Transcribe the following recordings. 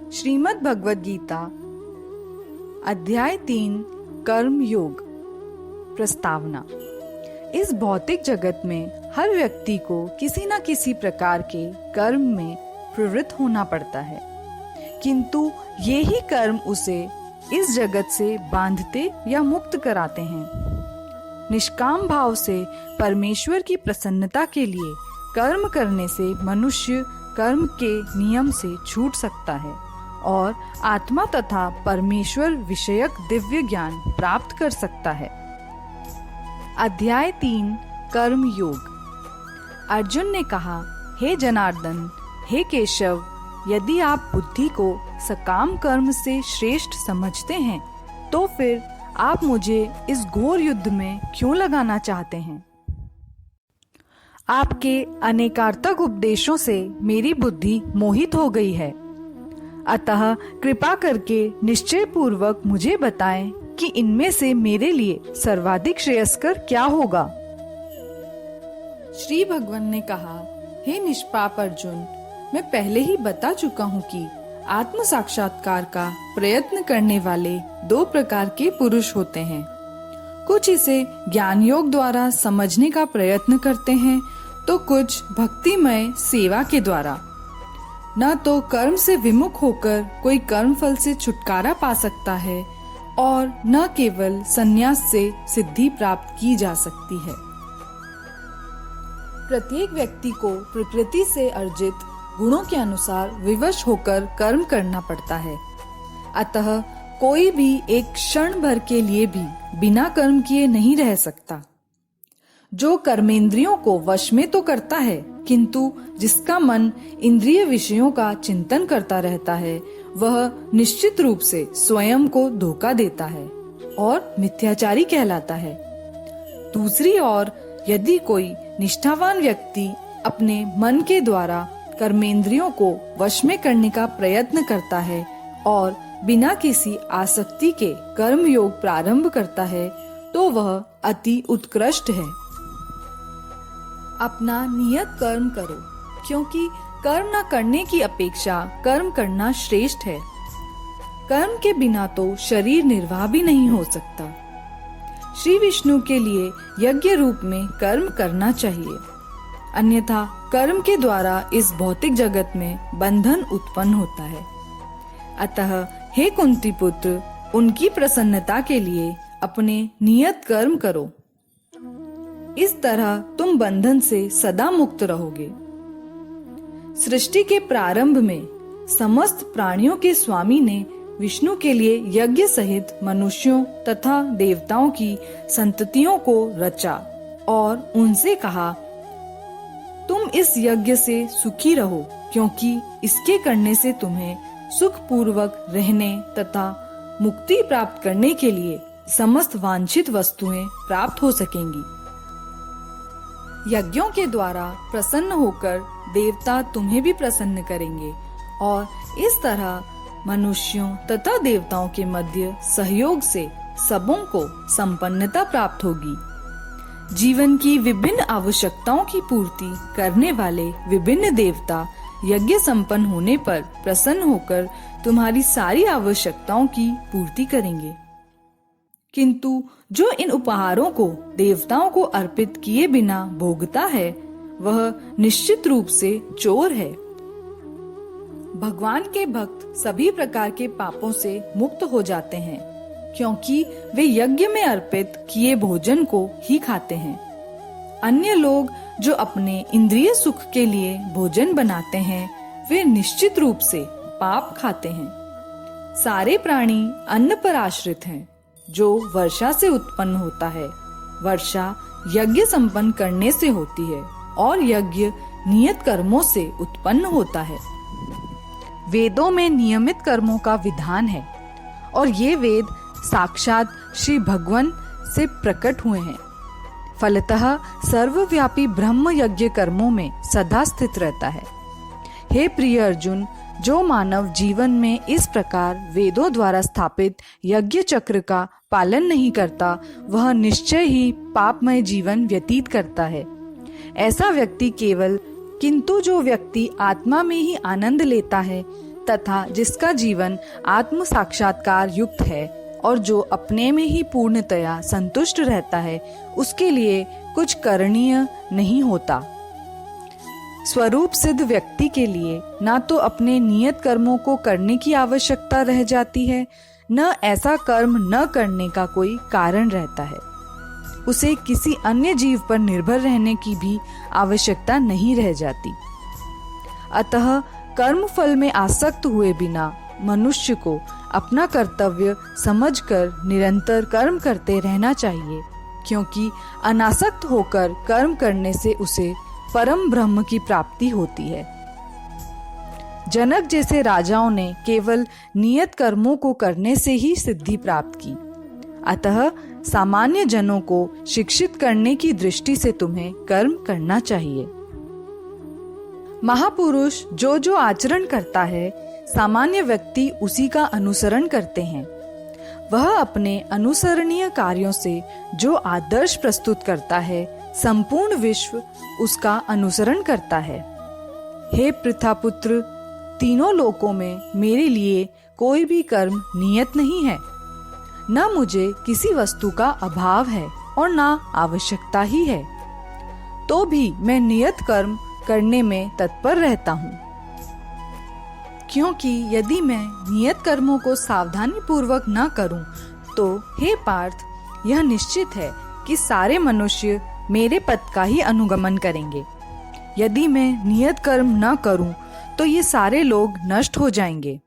श्रीमद् भगवद गीता अध्याय 3 कर्म योग। प्रस्तावना। इस भौतिक जगत में हर व्यक्ति को किसी न किसी प्रकार के कर्म में प्रवृत्त होना पड़ता है, किंतु ये ही कर्म उसे इस जगत से बांधते या मुक्त कराते हैं। निष्काम भाव से परमेश्वर की प्रसन्नता के लिए कर्म करने से मनुष्य कर्म के नियम से छूट सकता है और आत्मा तथा परमेश्वर विषयक दिव्य ज्ञान प्राप्त कर सकता है। अध्याय 3 कर्म योग। अर्जुन ने कहा, हे जनार्दन, हे केशव, यदि आप बुद्धि को सकाम कर्म से श्रेष्ठ समझते हैं तो फिर आप मुझे इस घोर युद्ध में क्यों लगाना चाहते हैं? आपके अनेकार्थक उपदेशों से मेरी बुद्धि मोहित हो गई है, अतः कृपा करके निश्चय पूर्वक मुझे बताएं कि इनमें से मेरे लिए सर्वाधिक श्रेयस्कर क्या होगा। श्री भगवान ने कहा, हे निष्पाप अर्जुन, मैं पहले ही बता चुका हूँ कि आत्म साक्षात्कार का प्रयत्न करने वाले 2 प्रकार के पुरुष होते हैं। कुछ इसे ज्ञान योग द्वारा समझने का प्रयत्न करते हैं तो कुछ भक्तिमय सेवा के द्वारा। न तो कर्म से विमुख होकर कोई कर्म फल से छुटकारा पा सकता है और न केवल संन्यास से सिद्धि प्राप्त की जा सकती है। प्रत्येक व्यक्ति को प्रकृति से अर्जित गुणों के अनुसार विवश होकर कर्म करना पड़ता है, अतः कोई भी एक क्षण भर के लिए भी बिना कर्म किए नहीं रह सकता। जो कर्मेंद्रियों को वश में तो करता है, किंतु जिसका मन इंद्रिय विषयों का चिंतन करता रहता है, वह निश्चित रूप से स्वयं को धोखा देता है और मिथ्याचारी कहलाता है। दूसरी ओर यदि कोई निष्ठावान व्यक्ति अपने मन के द्वारा कर्मेंद्रियों को वश में करने का प्रयत्न करता है और बिना किसी आसक्ति के कर्म योग प्रारंभ करता है, तो वह अति उत्कृष्ट है। अपना नियत कर्म करो, क्योंकि कर्म न करने की अपेक्षा कर्म करना श्रेष्ठ है। कर्म के बिना तो शरीर निर्वाह भी नहीं हो सकता। श्री विष्णु के लिए यज्ञ रूप में कर्म करना चाहिए, अन्यथा कर्म के द्वारा इस भौतिक जगत में बंधन उत्पन्न होता है। अतः हे कुंती पुत्र, उनकी प्रसन्नता के लिए अपने नियत कर्म करो। इस तरह तुम बंधन से सदा मुक्त रहोगे। सृष्टि के प्रारंभ में समस्त प्राणियों के स्वामी ने विष्णु के लिए यज्ञ सहित मनुष्यों तथा देवताओं की संततियों को रचा और उनसे कहा, तुम इस यज्ञ से सुखी रहो, क्योंकि इसके करने से तुम्हें सुख पूर्वक रहने तथा मुक्ति प्राप्त करने के लिए समस्त वांछित वस्तुएं प्राप्त हो सकेंगी। यज्ञों के द्वारा प्रसन्न होकर देवता तुम्हें भी प्रसन्न करेंगे और इस तरह मनुष्यों तथा देवताओं के मध्य सहयोग से सबों को संपन्नता प्राप्त होगी। जीवन की विभिन्न आवश्यकताओं की पूर्ति करने वाले विभिन्न देवता यज्ञ संपन्न होने पर प्रसन्न होकर तुम्हारी सारी आवश्यकताओं की पूर्ति करेंगे। किंतु जो इन उपहारों को देवताओं को अर्पित किए बिना भोगता है, वह निश्चित रूप से चोर है। भगवान के भक्त सभी प्रकार के पापों से मुक्त हो जाते हैं, क्योंकि वे यज्ञ में अर्पित किए भोजन को ही खाते हैं। अन्य लोग जो अपने इंद्रिय सुख के लिए भोजन बनाते हैं, वे निश्चित रूप से पाप खाते हैं। सारे प्राणी अन्न पर आश्रित हैं, जो वर्षा से उत्पन्न होता है। वर्षा यज्ञ संपन्न करने से होती है और यज्ञ नियत कर्मों से उत्पन्न होता है। वेदों में नियमित कर्मों का विधान है और ये वेद साक्षात श्री भगवान से प्रकट हुए हैं। फलतः सर्वव्यापी ब्रह्म यज्ञ कर्मों में सदा स्थित रहता है। हे प्रिय अर्जुन, जो मानव जीवन में इस प्रकार वेदों द्वारा स्थापित यज्ञ चक्र का पालन नहीं करता, वह निश्चय ही पापमय जीवन व्यतीत करता है। ऐसा व्यक्ति केवल, किंतु जो व्यक्ति आत्मा में ही आनंद लेता है, तथा जिसका जीवन आत्म साक्षात्कार युक्त है और जो अपने में ही पूर्णतया संतुष्ट रहता है, उसके लिए कुछ करणीय नहीं होता। स्वरूप सिद्ध व्यक्ति के लिए ना तो अपने नियत कर्मों को करने की आवश्यकता रह जाती है, न ऐसा कर्म न करने का कोई कारण रहता है। उसे किसी अन्य जीव पर निर्भर रहने की भी आवश्यकता नहीं रह जाती। अतः कर्म फल में आसक्त हुए बिना मनुष्य को अपना कर्तव्य समझकर निरंतर कर्म करते रहना चाहिए, क्योंकि अनासक्त होकर कर्म करने से उसे परम ब्रह्म की प्राप्ति होती है। जनक जैसे राजाओं ने केवल नियत कर्मों को करने से ही सिद्धि प्राप्त की। अतः सामान्य जनों को शिक्षित करने की दृष्टि से तुम्हें कर्म करना चाहिए। महापुरुष जो जो आचरण करता है, सामान्य व्यक्ति उसी का अनुसरण करते हैं। वह अपने अनुसरणीय कार्यों से जो आदर्श प्रस्तुत करता है, संपूर्ण विश्व उसका अनुसरण करता है। हे पृथापुत्र, तीनों लोकों में मेरे लिए कोई भी कर्म नियत नहीं है। न मुझे किसी वस्तु का अभाव है और न आवश्यकता ही है, तो भी मैं नियत कर्म करने में तत्पर रहता हूँ। क्योंकि यदि मैं नियत कर्मों को सावधानी पूर्वक न करूं, तो हे पार्थ, यह निश्चित है कि सारे मनुष्य मेरे पथ का ही अनुगमन करेंगे। यदि मैं नियत कर्म न करूं, तो ये सारे लोग नष्ट हो जाएंगे।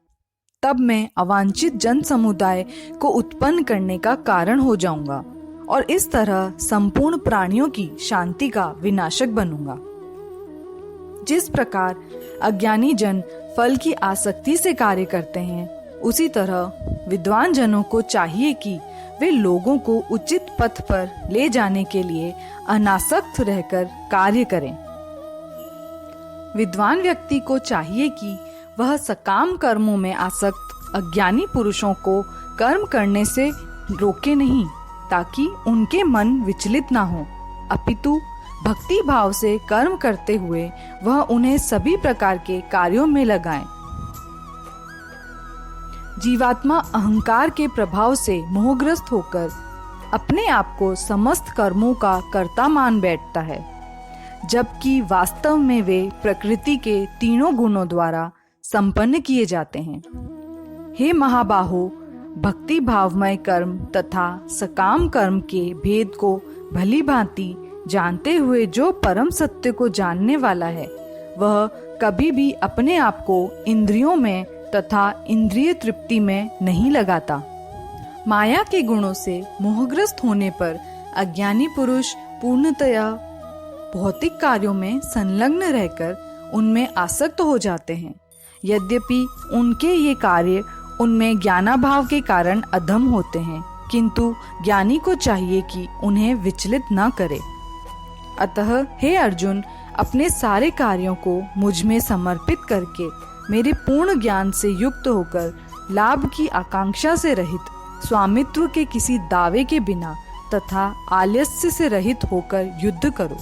तब मैं अवांछित जन समुदाय को उत्पन्न करने का कारण हो जाऊंगा और इस तरह संपूर्ण प्राणियों की शांति का विनाशक बनूंगा। जिस प्रकार अज्ञानी जन फल की आसक्ति से कार्य करते हैं, उसी तरह विद्वान जनों को चाहिए कि वे लोगों को उचित पथ पर ले जाने के लिए अनासक्त रहकर कार्य करें। विद्वान व्यक्ति को चाहिए कि वह सकाम कर्मों में आसक्त अज्ञानी पुरुषों को कर्म करने से रोके नहीं, ताकि उनके मन विचलित ना हो, अपितु भक्ति भाव से कर्म करते हुए वह उन्हें सभी प्रकार के कार्यों में लगाएं। जीवात्मा अहंकार के प्रभाव से मोहग्रस्त होकर अपने आप को समस्त कर्मों का कर्ता मान बैठता है, जबकि वास्तव में वे प्रकृति के तीनों गुणों द्वारा संपन्न किए जाते हैं। हे महाबाहो, भक्ति भावमय कर्म तथा सकाम कर्म के भेद को भली भांति जानते हुए जो परम सत्य को जानने वाला है, वह कभी भी अपने आप को इंद्रियों में तथा इंद्रिय तृप्ति में नहीं लगाता। माया के गुणों से मोहग्रस्त होने पर अज्ञानी पुरुष पूर्णतया भौतिक कार्यों में संलग्न रहकर उनमें आसक्त हो जाते हैं। यद्यपि उनके ये कार्य उनमें ज्ञानाभाव के कारण अधम होते हैं, किंतु ज्ञानी को चाहिए कि उन्हें विचलित न करे। अतः हे अर्जुन, अपने सारे कार्यों को मुझ में समर्पित करके मेरे पूर्ण ज्ञान से युक्त होकर लाभ की आकांक्षा से रहित, स्वामित्व के किसी दावे के बिना तथा आलस्य से रहित होकर युद्ध करो।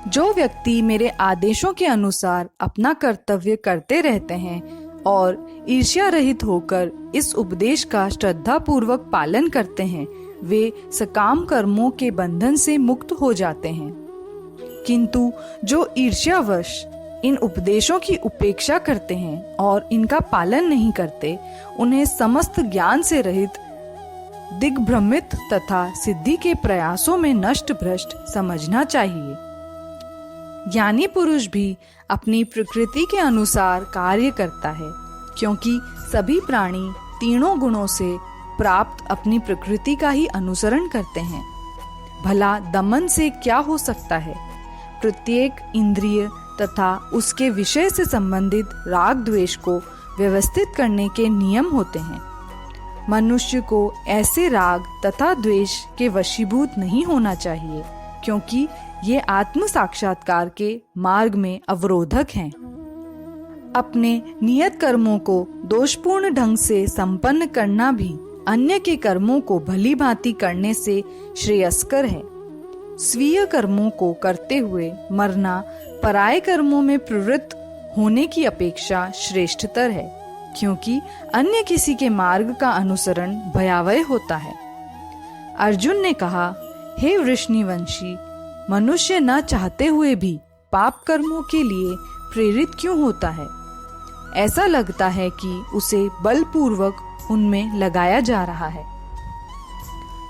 जो व्यक्ति मेरे आदेशों के अनुसार अपना कर्तव्य करते रहते हैं और ईर्ष्या रहित होकर इस उपदेश का श्रद्धा पूर्वक पालन करते हैं, वे सकाम कर्मों के बंधन से मुक्त हो जाते हैं। किंतु जो ईर्ष्यावश इन उपदेशों की उपेक्षा करते हैं और इनका पालन नहीं करते, उन्हें समस्त ज्ञान से रहित, दिग्भ्रमित तथा सिद्धि के प्रयासों में नष्ट भ्रष्ट समझना चाहिए। ज्ञानी पुरुष भी अपनी प्रकृति के अनुसार कार्य करता है, क्योंकि सभी प्राणी तीनों गुणों से प्राप्त अपनी प्रकृति का ही अनुसरण करते हैं। भला दमन से क्या हो सकता है? प्रत्येक इंद्रिय तथा उसके विषय से संबंधित राग द्वेष को व्यवस्थित करने के नियम होते हैं। मनुष्य को ऐसे राग तथा द्वेष के वशीभूत नहीं होना चाहिए, क्योंकि ये आत्म साक्षात्कार के मार्ग में अवरोधक हैं। अपने नियत कर्मों को दोषपूर्ण ढंग से संपन्न करना भी अन्य के कर्मों को भली भांति करने से श्रेयस्कर है। स्वीय कर्मों को करते हुए मरना पराये कर्मों में प्रवृत्त होने की अपेक्षा श्रेष्ठतर है, क्योंकि अन्य किसी के मार्ग का अनुसरण भयावह होता है। अर्जुन ने कहा, हे वृषणिवंशी, मनुष्य न चाहते हुए भी पाप कर्मों के लिए प्रेरित क्यों होता है? ऐसा लगता है कि उसे बलपूर्वक उनमें लगाया जा रहा है।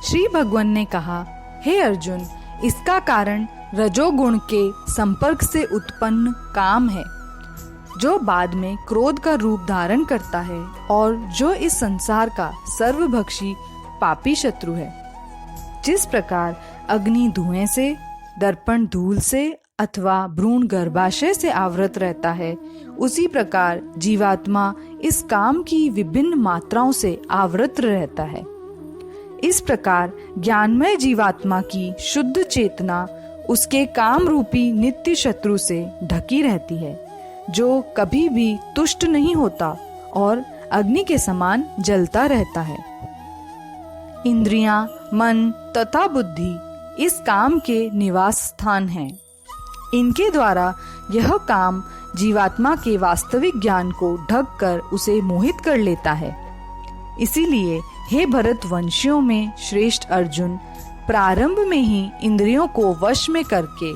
श्री भगवान ने कहा, हे अर्जुन, इसका कारण रजोगुण के संपर्क से उत्पन्न काम है, जो बाद में क्रोध का रूप धारण करता है और जो इस संसार का सर्वभक्षी पापी शत्रु है। जिस प्रकार अग्नि धुएं से, दर्पण धूल से अथवा भ्रूण गर्भाशय से आवृत रहता है, उसी प्रकार जीवात्मा इस काम की विभिन्न मात्राओं से आवृत रहता है। इस प्रकार ज्ञानमय जीवात्मा की शुद्ध चेतना उसके काम रूपी नित्य शत्रु से ढकी रहती है, जो कभी भी तुष्ट नहीं होता और अग्नि के समान जलता रहता है। इंद्रियां, मन तथा बुद्धि इस काम के निवास स्थान हैं। इनके द्वारा यह काम जीवात्मा के वास्तविक ज्ञान को ढक कर उसे मोहित कर लेता है। इसीलिए हे भरतवंशियों में श्रेष्ठ अर्जुन, प्रारंभ में ही इंद्रियों को वश में करके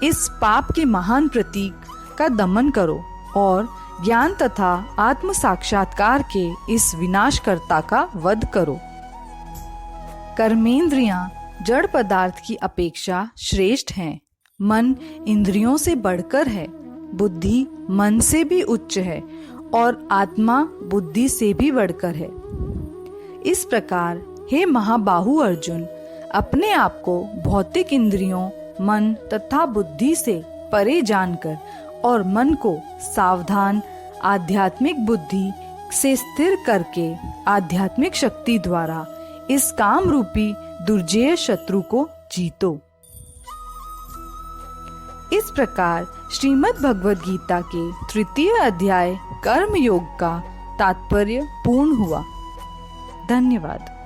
इस पाप के महान प्रतीक का दमन करो और ज्ञान तथा आत्म साक्षात्कार के इस विनाशकर्ता का वध करो। कर्मेंद्रियां जड़ पदार्थ की अपेक्षा श्रेष्ठ हैं। मन इंद्रियों से बढ़कर है, बुद्धि मन से भी उच्च है और आत्मा बुद्धि से भी बढ़कर है। इस प्रकार हे महाबाहु अर्जुन, अपने आप को भौतिक इंद्रियों, मन तथा बुद्धि से परे जानकर और मन को सावधान आध्यात्मिक बुद्धि से स्थिर करके आध्यात्मिक शक्ति द्वारा इस काम रूपी दुर्जेय शत्रु को जीतो। इस प्रकार श्रीमद् भगवद गीता के 3 अध्याय कर्म योग का तात्पर्य पूर्ण हुआ। धन्यवाद।